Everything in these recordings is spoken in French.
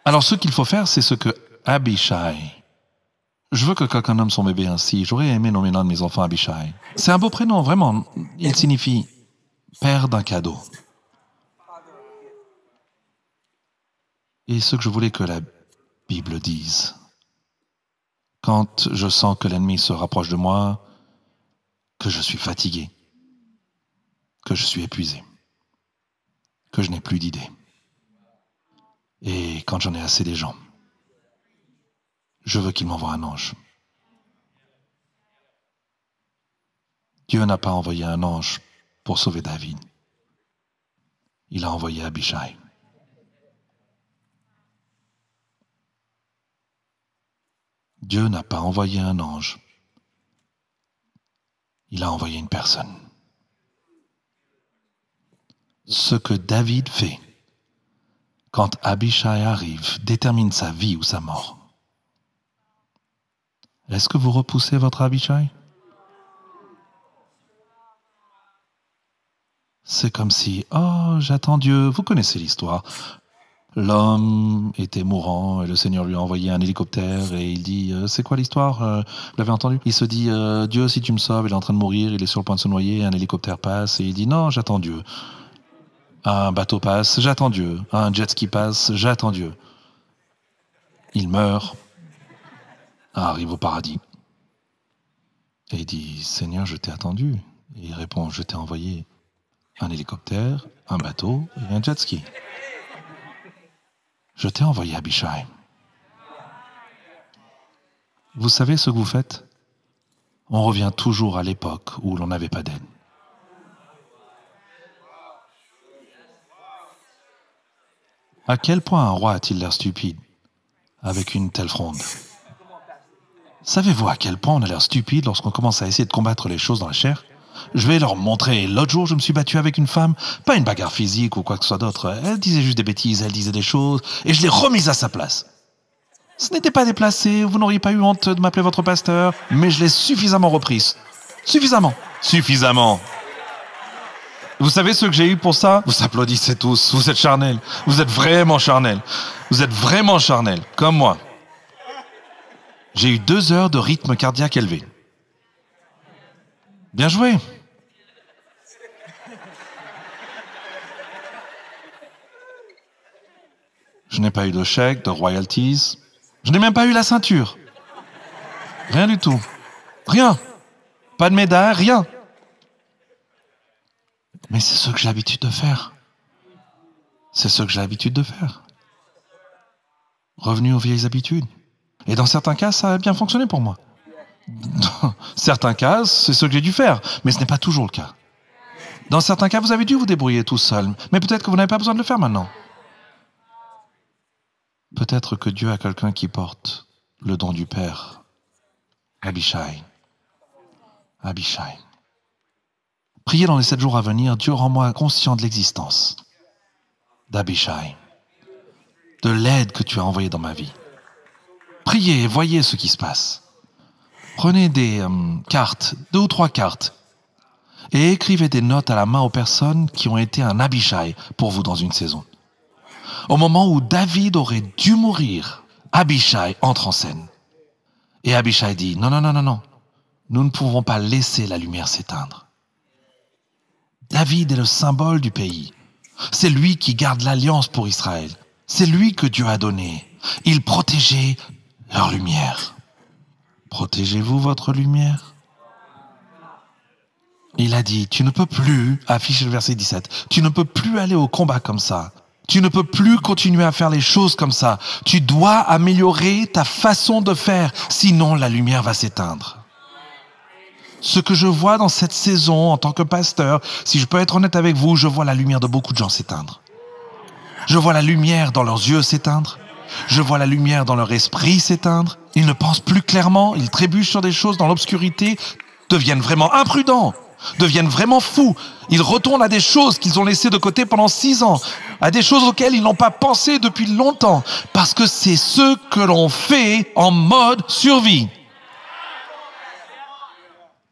Alors ce qu'il faut faire, c'est ce que Abishai. Je veux que quelqu'un nomme son bébé ainsi. J'aurais aimé nommer l'un de mes enfants Abishai. C'est un beau prénom, vraiment. Il signifie père d'un cadeau. Et ce que je voulais que la Bible dise, quand je sens que l'ennemi se rapproche de moi, que je suis fatigué, que je suis épuisé, que je n'ai plus d'idées, et quand j'en ai assez des gens, je veux qu'il m'envoie un ange. Dieu n'a pas envoyé un ange pour sauver David. Il a envoyé Abishai. Dieu n'a pas envoyé un ange. Il a envoyé une personne. Ce que David fait quand Abishai arrive détermine sa vie ou sa mort. Est-ce que vous repoussez votre Abishai? C'est comme si, oh, j'attends Dieu. Vous connaissez l'histoire. L'homme était mourant et le Seigneur lui a envoyé un hélicoptère et il dit, c'est quoi l'histoire? Vous l'avez entendu? Il se dit, Dieu, si tu me sauves, il est en train de mourir, il est sur le point de se noyer, un hélicoptère passe et il dit, non, j'attends Dieu. Un bateau passe, j'attends Dieu. Un jet ski passe, j'attends Dieu. Il meurt, arrive au paradis. Et il dit, Seigneur, je t'ai attendu. Et il répond, je t'ai envoyé un hélicoptère, un bateau et un jet ski. Je t'ai envoyé Abishai. Vous savez ce que vous faites? On revient toujours à l'époque où l'on n'avait pas d'aide. À quel point un roi a-t-il l'air stupide avec une telle fronde? Savez-vous à quel point on a l'air stupide lorsqu'on commence à essayer de combattre les choses dans la chair? Je vais leur montrer. L'autre jour, je me suis battu avec une femme, pas une bagarre physique ou quoi que ce soit d'autre. Elle disait juste des bêtises, elle disait des choses, et je l'ai remise à sa place. Ce n'était pas déplacé, vous n'auriez pas eu honte de m'appeler votre pasteur, mais je l'ai suffisamment reprise. Suffisamment. Suffisamment. Vous savez ce que j'ai eu pour ça? Vous applaudissez tous, vous êtes charnels. Vous êtes vraiment charnels. Vous êtes vraiment charnels, comme moi. J'ai eu 2 heures de rythme cardiaque élevé. Bien joué. Je n'ai pas eu de chèque, de royalties. Je n'ai même pas eu la ceinture. Rien du tout. Rien. Pas de médaille, rien. Mais c'est ce que j'ai l'habitude de faire. C'est ce que j'ai l'habitude de faire. Revenu aux vieilles habitudes. Et dans certains cas, ça a bien fonctionné pour moi. Dans certains cas, c'est ce que j'ai dû faire, mais ce n'est pas toujours le cas. Dans certains cas, vous avez dû vous débrouiller tout seul, mais peut-être que vous n'avez pas besoin de le faire maintenant. Peut-être que Dieu a quelqu'un qui porte le don du Père. Abishai. Abishai. Priez dans les 7 jours à venir, Dieu rend-moi conscient de l'existence d'Abishai, de l'aide que tu as envoyée dans ma vie. Priez et voyez ce qui se passe. Prenez des cartes, 2 ou 3 cartes, et écrivez des notes à la main aux personnes qui ont été un Abishai pour vous dans une saison. Au moment où David aurait dû mourir, Abishai entre en scène. Et Abishai dit, non, non, non, non, non, nous ne pouvons pas laisser la lumière s'éteindre. David est le symbole du pays. C'est lui qui garde l'alliance pour Israël. C'est lui que Dieu a donné. Il protégeait leur lumière. Protégez-vous votre lumière? Il a dit, tu ne peux plus, affiche le verset 17, tu ne peux plus aller au combat comme ça. Tu ne peux plus continuer à faire les choses comme ça. Tu dois améliorer ta façon de faire, sinon la lumière va s'éteindre. Ce que je vois dans cette saison en tant que pasteur, si je peux être honnête avec vous, je vois la lumière de beaucoup de gens s'éteindre. Je vois la lumière dans leurs yeux s'éteindre. Je vois la lumière dans leur esprit s'éteindre. Ils ne pensent plus clairement, ils trébuchent sur des choses dans l'obscurité, deviennent vraiment imprudents, deviennent vraiment fous. Ils retournent à des choses qu'ils ont laissées de côté pendant 6 ans, à des choses auxquelles ils n'ont pas pensé depuis longtemps, parce que c'est ce que l'on fait en mode survie.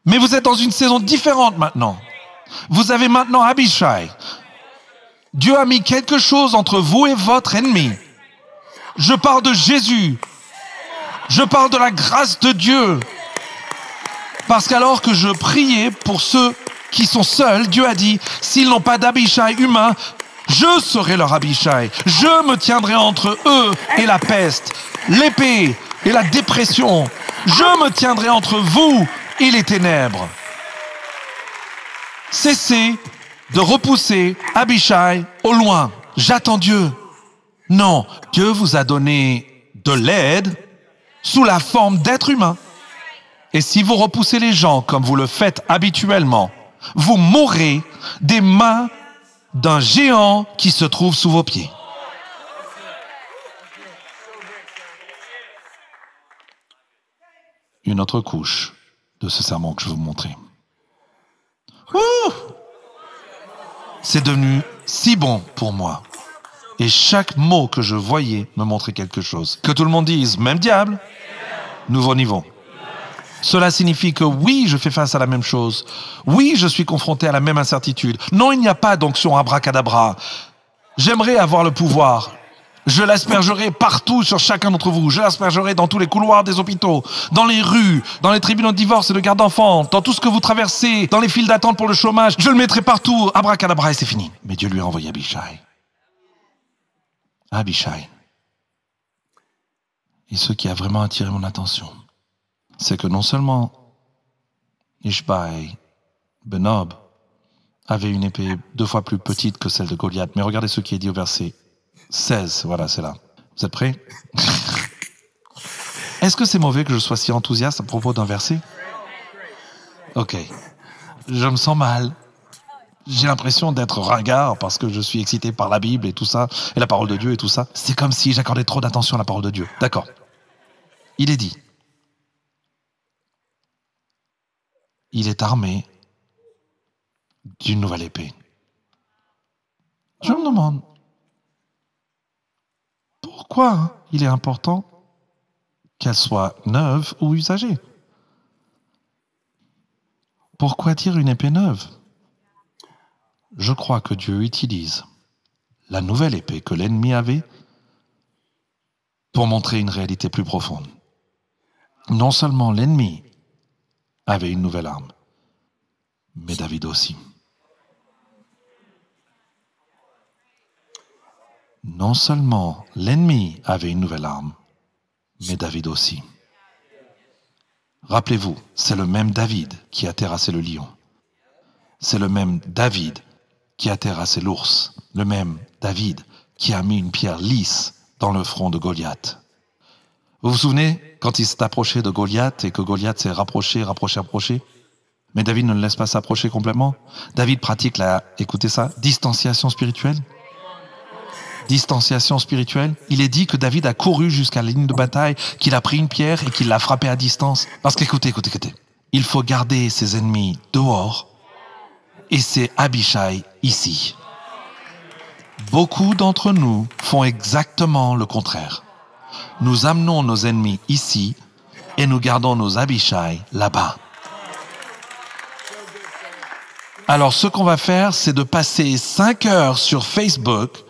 Mais vous êtes dans une saison différente maintenant. Vous avez maintenant Abishai. Dieu a mis quelque chose entre vous et votre ennemi. Je parle de Jésus. Je parle de la grâce de Dieu. Parce qu'alors que je priais pour ceux qui sont seuls, Dieu a dit, s'ils n'ont pas d'Abishai humain, je serai leur Abishai. Je me tiendrai entre eux et la peste, l'épée et la dépression. Je me tiendrai entre vous et les ténèbres. Cessez de repousser Abishai au loin. J'attends Dieu. Non, Dieu vous a donné de l'aide sous la forme d'êtres humains. Et si vous repoussez les gens comme vous le faites habituellement, vous mourrez des mains d'un géant qui se trouve sous vos pieds. Une autre couche de ce sermon que je vais vous montrer. C'est devenu si bon pour moi. Et chaque mot que je voyais me montrait quelque chose. Que tout le monde dise, même diable, nouveau niveau. Cela signifie que oui, je fais face à la même chose. Oui, je suis confronté à la même incertitude. Non, il n'y a pas d'onction abracadabra. J'aimerais avoir le pouvoir. Je l'aspergerai partout sur chacun d'entre vous. Je l'aspergerai dans tous les couloirs des hôpitaux, dans les rues, dans les tribunaux de divorce et de garde d'enfants, dans tout ce que vous traversez, dans les files d'attente pour le chômage. Je le mettrai partout, abracadabra, et c'est fini. Mais Dieu lui a envoyé Abishai. Abishai. Et ce qui a vraiment attiré mon attention, c'est que non seulement Ishbaï Benob avait une épée 2 fois plus petite que celle de Goliath, mais regardez ce qui est dit au verset 16, voilà, c'est là. Vous êtes prêts? Est-ce que c'est mauvais que je sois si enthousiaste à propos d'un verset? Ok. Je me sens mal. J'ai l'impression d'être ringard parce que je suis excité par la Bible et tout ça, et la parole de Dieu et tout ça. C'est comme si j'accordais trop d'attention à la parole de Dieu. D'accord. Il est dit. Il est armé d'une nouvelle épée. Je me demande, pourquoi il est important qu'elle soit neuve ou usagée? Pourquoi dire une épée neuve? Je crois que Dieu utilise la nouvelle épée que l'ennemi avait pour montrer une réalité plus profonde. Non seulement l'ennemi avait une nouvelle arme, mais David aussi. Non seulement l'ennemi avait une nouvelle arme, mais David aussi. Rappelez-vous, c'est le même David qui a terrassé le lion. C'est le même David qui a terrassé l'ours. Le même David qui a mis une pierre lisse dans le front de Goliath. Vous vous souvenez, quand il s'est approché de Goliath et que Goliath s'est rapproché, mais David ne le laisse pas s'approcher complètement. David pratique écoutez ça, distanciation spirituelle. Distanciation spirituelle. Il est dit que David a couru jusqu'à la ligne de bataille, qu'il a pris une pierre et qu'il l'a frappé à distance. Parce qu'écoutez. Il faut garder ses ennemis dehors et c'est Abishai ici. Beaucoup d'entre nous font exactement le contraire. Nous amenons nos ennemis ici et nous gardons nos Abishai là-bas. Alors ce qu'on va faire, c'est de passer 5 heures sur Facebook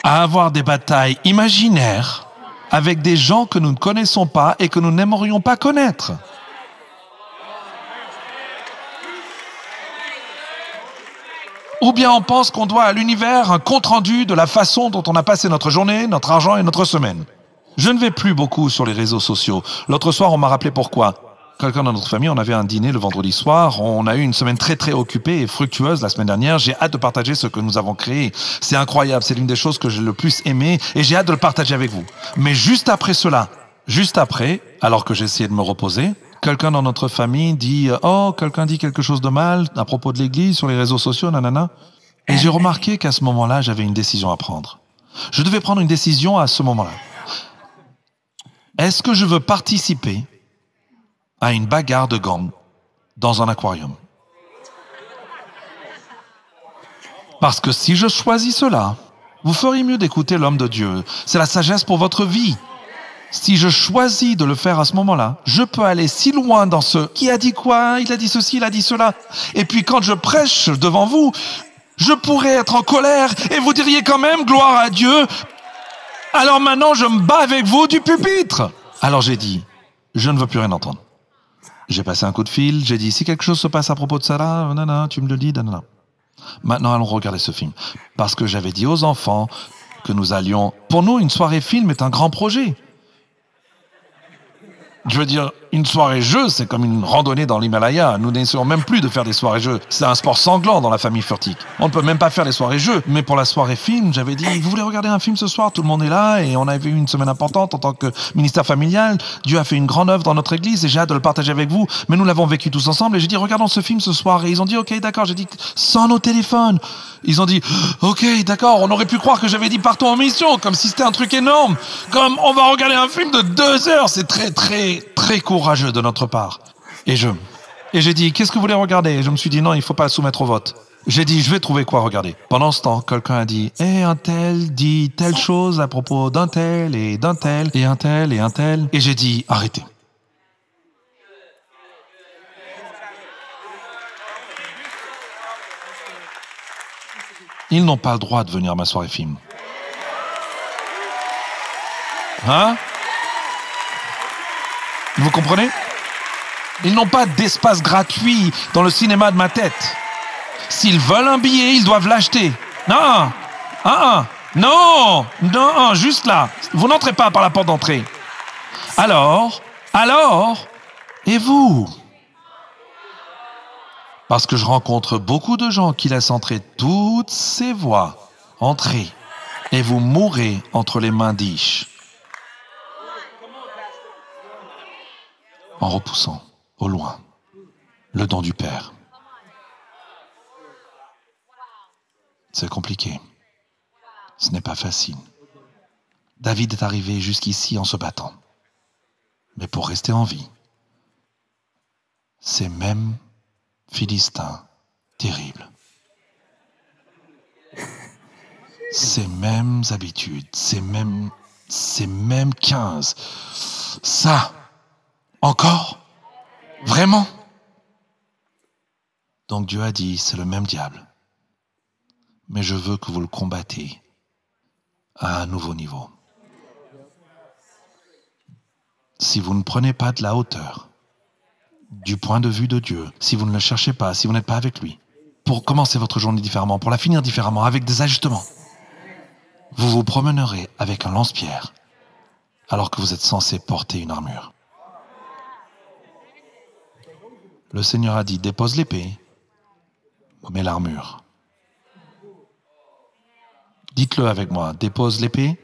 à avoir des batailles imaginaires avec des gens que nous ne connaissons pas et que nous n'aimerions pas connaître. Ou bien on pense qu'on doit à l'univers un compte-rendu de la façon dont on a passé notre journée, notre argent et notre semaine. Je ne vais plus beaucoup sur les réseaux sociaux. L'autre soir, on m'a rappelé pourquoi. Quelqu'un dans notre famille, on avait un dîner le vendredi soir. On a eu une semaine très très occupée et fructueuse la semaine dernière. J'ai hâte de partager ce que nous avons créé. C'est incroyable, c'est l'une des choses que j'ai le plus aimé et j'ai hâte de le partager avec vous. Mais juste après cela, alors que j'essayais de me reposer, quelqu'un dans notre famille dit « Oh, quelqu'un dit quelque chose de mal à propos de l'église sur les réseaux sociaux, nanana. » Et j'ai remarqué qu'à ce moment-là, j'avais une décision à prendre. Je devais prendre une décision à ce moment-là. Est-ce que je veux participer à une bagarre de gangs dans un aquarium? Parce que si je choisis cela, vous feriez mieux d'écouter l'homme de Dieu. C'est la sagesse pour votre vie. Si je choisis de le faire à ce moment-là, je peux aller si loin dans ce « qui a dit quoi, il a dit ceci, il a dit cela ». Et puis quand je prêche devant vous, je pourrais être en colère et vous diriez quand même « gloire à Dieu ». Alors maintenant, je me bats avec vous du pupitre. Alors j'ai dit, je ne veux plus rien entendre. J'ai passé un coup de fil, j'ai dit, si quelque chose se passe à propos de ça là, nanana, tu me le dis, nanana. Maintenant, allons regarder ce film. Parce que j'avais dit aux enfants que nous allions... Pour nous, une soirée film est un grand projet. Je veux dire, une soirée jeu, c'est comme une randonnée dans l'Himalaya. Nous n'essayons même plus de faire des soirées jeux. C'est un sport sanglant dans la famille Furtick. On ne peut même pas faire les soirées jeux. Mais pour la soirée film, j'avais dit, vous voulez regarder un film ce soir? Tout le monde est là et on avait eu une semaine importante en tant que ministère familial. Dieu a fait une grande œuvre dans notre église et j'ai hâte de le partager avec vous. Mais nous l'avons vécu tous ensemble et j'ai dit, regardons ce film ce soir. Et ils ont dit, ok, d'accord. J'ai dit, sans nos téléphones. Ils ont dit, ok, d'accord. On aurait pu croire que j'avais dit, partons en mission, comme si c'était un truc énorme. Comme on va regarder un film de 2 heures. C'est très courageux de notre part. Et j'ai dit, qu'est-ce que vous voulez regarder? Et je me suis dit, non, il ne faut pas soumettre au vote. J'ai dit, je vais trouver quoi regarder. Pendant ce temps, quelqu'un a dit, un tel dit telle chose à propos d'un tel et d'un tel et un tel et un tel. Et j'ai dit, arrêtez. Ils n'ont pas le droit de venir à ma soirée film. Hein? Vous comprenez? Ils n'ont pas d'espace gratuit dans le cinéma de ma tête. S'ils veulent un billet, ils doivent l'acheter. Non, non, juste là. Vous n'entrez pas par la porte d'entrée. Alors, et vous? Parce que je rencontre beaucoup de gens qui laissent entrer toutes ces voix. Entrez, et vous mourrez entre les mains d'Ish. En repoussant, au loin, le don du Père. C'est compliqué. Ce n'est pas facile. David est arrivé jusqu'ici en se battant. Mais pour rester en vie, ces mêmes Philistins terribles, ces mêmes habitudes, ces mêmes 15, ça, encore? Vraiment? Donc Dieu a dit, c'est le même diable. Mais je veux que vous le combattez à un nouveau niveau. Si vous ne prenez pas de la hauteur du point de vue de Dieu, si vous ne le cherchez pas, si vous n'êtes pas avec lui, pour commencer votre journée différemment, pour la finir différemment, avec des ajustements, vous vous promènerez avec un lance-pierre alors que vous êtes censé porter une armure. Le Seigneur a dit, dépose l'épée, mets l'armure. Dites-le avec moi, dépose l'épée,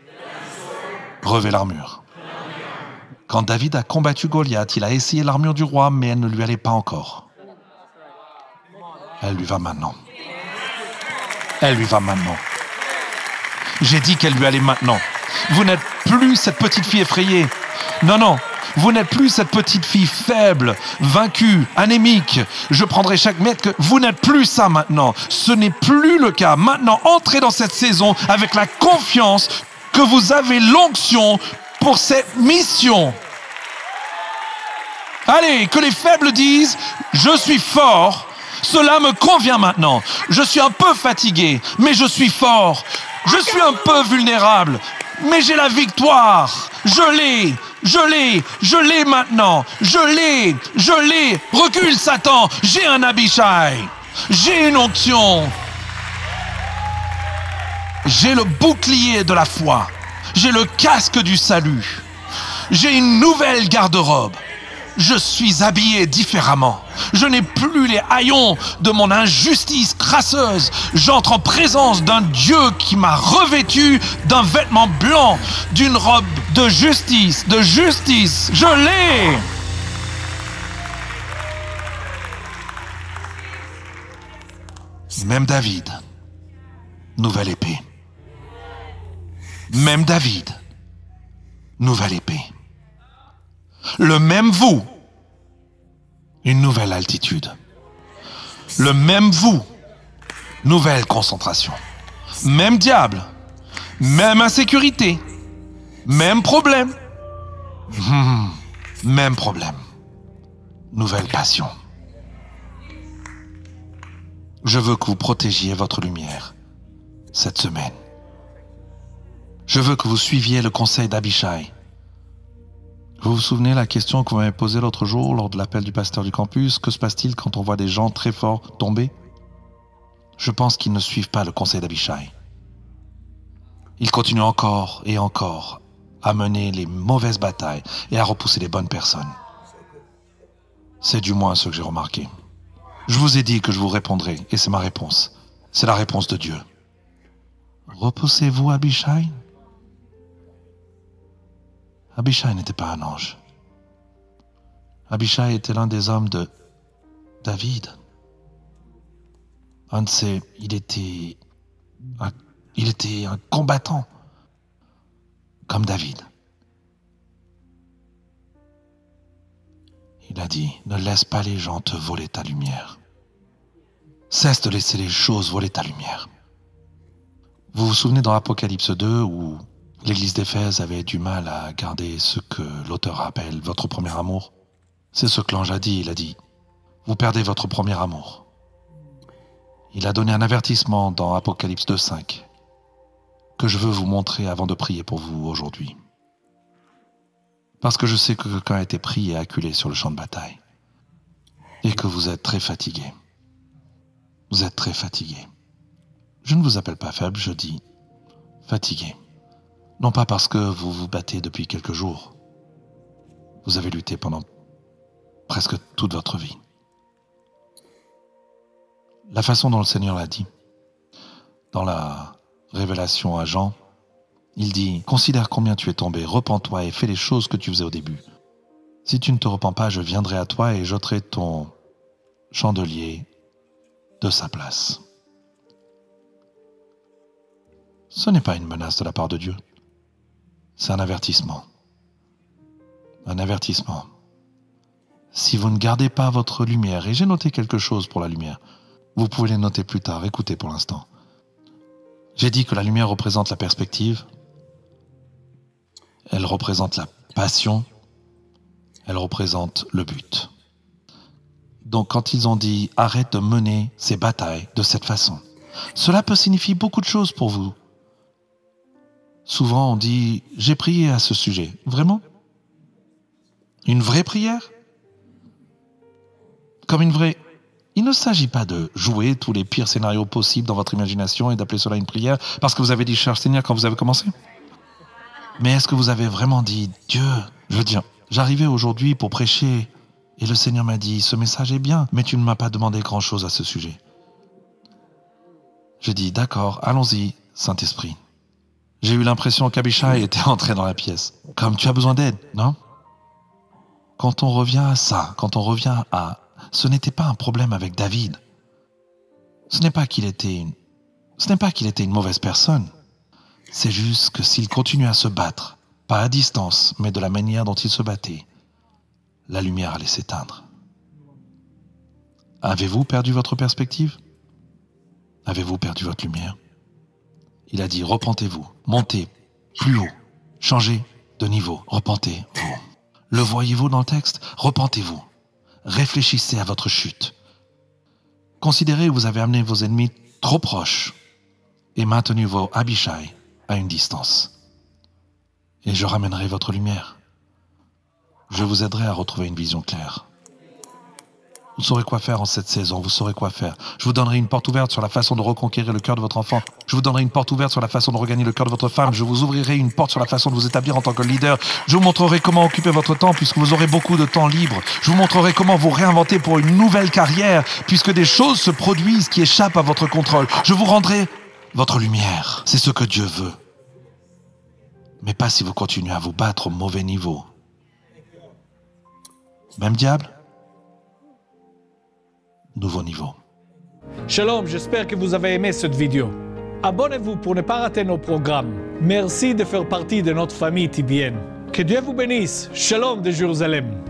revêt l'armure. Quand David a combattu Goliath, il a essayé l'armure du roi, mais elle ne lui allait pas encore. Elle lui va maintenant. Elle lui va maintenant. J'ai dit qu'elle lui allait maintenant. Vous n'êtes plus cette petite fille effrayée. Non. Vous n'êtes plus cette petite fille faible, vaincue, anémique. Je prendrai chaque mètre que... Vous n'êtes plus ça maintenant. Ce n'est plus le cas. Maintenant, entrez dans cette saison avec la confiance que vous avez l'onction pour cette mission. Allez, que les faibles disent, je suis fort. Cela me convient maintenant. Je suis un peu fatigué, mais je suis fort. Je suis un peu vulnérable, mais j'ai la victoire. Je l'ai maintenant. Je l'ai. Recule, Satan. J'ai un Abishai. J'ai une onction. J'ai le bouclier de la foi. J'ai le casque du salut. J'ai une nouvelle garde-robe. Je suis habillé différemment. Je n'ai plus les haillons de mon injustice crasseuse. J'entre en présence d'un Dieu qui m'a revêtu d'un vêtement blanc, d'une robe de justice. Je l'ai. Même David, nouvelle épée. Même David, nouvelle épée. Le même vous, une nouvelle altitude. Le même vous, nouvelle concentration. Même diable, même insécurité, même problème. Même problème. Nouvelle passion. Je veux que vous protégiez votre lumière cette semaine. Je veux que vous suiviez le conseil d'Abishai. Vous vous souvenez la question que vous m'avez posée l'autre jour lors de l'appel du pasteur du campus? Que se passe-t-il quand on voit des gens très forts tomber? Je pense qu'ils ne suivent pas le conseil d'Abishai. Ils continuent encore et encore à mener les mauvaises batailles et à repousser les bonnes personnes. C'est du moins ce que j'ai remarqué. Je vous ai dit que je vous répondrai, et c'est ma réponse. C'est la réponse de Dieu. Repoussez-vous Abishai? Abishai n'était pas un ange. Abishai était l'un des hommes de David. Il était un combattant, comme David. Il a dit, ne laisse pas les gens te voler ta lumière. Cesse de laisser les choses voler ta lumière. Vous vous souvenez dans Apocalypse 2 où l'église d'Éphèse avait du mal à garder ce que l'auteur appelle votre premier amour? C'est ce que l'ange a dit, il a dit, vous perdez votre premier amour. Il a donné un avertissement dans Apocalypse 2:5 que je veux vous montrer avant de prier pour vous aujourd'hui. Parce que je sais que quelqu'un a été pris et acculé sur le champ de bataille et que vous êtes très fatigué. Vous êtes très fatigué. Je ne vous appelle pas faible, je dis fatigué. Non pas parce que vous vous battez depuis quelques jours. Vous avez lutté pendant presque toute votre vie. La façon dont le Seigneur l'a dit, dans la révélation à Jean, il dit « Considère combien tu es tombé, repens-toi et fais les choses que tu faisais au début. Si tu ne te repens pas, je viendrai à toi et j'ôterai ton chandelier de sa place. » Ce n'est pas une menace de la part de Dieu. C'est un avertissement. Un avertissement. Si vous ne gardez pas votre lumière, et j'ai noté quelque chose pour la lumière, vous pouvez les noter plus tard, écoutez pour l'instant. J'ai dit que la lumière représente la perspective, elle représente la passion, elle représente le but. Donc quand ils ont dit « arrête de mener ces batailles de cette façon », cela peut signifier beaucoup de choses pour vous. Souvent on dit « j'ai prié à ce sujet ». Vraiment? Une vraie prière? Comme une vraie... Il ne s'agit pas de jouer tous les pires scénarios possibles dans votre imagination et d'appeler cela une prière parce que vous avez dit « cher Seigneur » quand vous avez commencé. Mais est-ce que vous avez vraiment dit « Dieu », je veux dire, j'arrivais aujourd'hui pour prêcher et le Seigneur m'a dit « ce message est bien, mais tu ne m'as pas demandé grand-chose à ce sujet. » J'ai dit « d'accord, allons-y, Saint-Esprit. » J'ai eu l'impression qu'Abishai était entré dans la pièce. Comme tu as besoin d'aide, non? Quand on revient à ça, quand on revient à... Ce n'était pas un problème avec David. Ce n'est pas qu'il était une mauvaise personne. C'est juste que s'il continuait à se battre, pas à distance, mais de la manière dont il se battait, la lumière allait s'éteindre. Avez-vous perdu votre perspective? Avez-vous perdu votre lumière? Il a dit, repentez-vous, montez plus haut, changez de niveau, repentez-vous. Le voyez-vous dans le texte? Repentez-vous. Réfléchissez à votre chute. Considérez que vous avez amené vos ennemis trop proches et maintenu vos Abishai à une distance. Et je ramènerai votre lumière. Je vous aiderai à retrouver une vision claire. Vous saurez quoi faire en cette saison, vous saurez quoi faire. Je vous donnerai une porte ouverte sur la façon de reconquérir le cœur de votre enfant. Je vous donnerai une porte ouverte sur la façon de regagner le cœur de votre femme. Je vous ouvrirai une porte sur la façon de vous établir en tant que leader. Je vous montrerai comment occuper votre temps puisque vous aurez beaucoup de temps libre. Je vous montrerai comment vous réinventer pour une nouvelle carrière puisque des choses se produisent qui échappent à votre contrôle. Je vous rendrai votre lumière. C'est ce que Dieu veut. Mais pas si vous continuez à vous battre au mauvais niveau. Même diable? Nouveau niveau. Shalom, j'espère que vous avez aimé cette vidéo. Abonnez-vous pour ne pas rater nos programmes. Merci de faire partie de notre famille TBN. Que Dieu vous bénisse. Shalom de Jérusalem.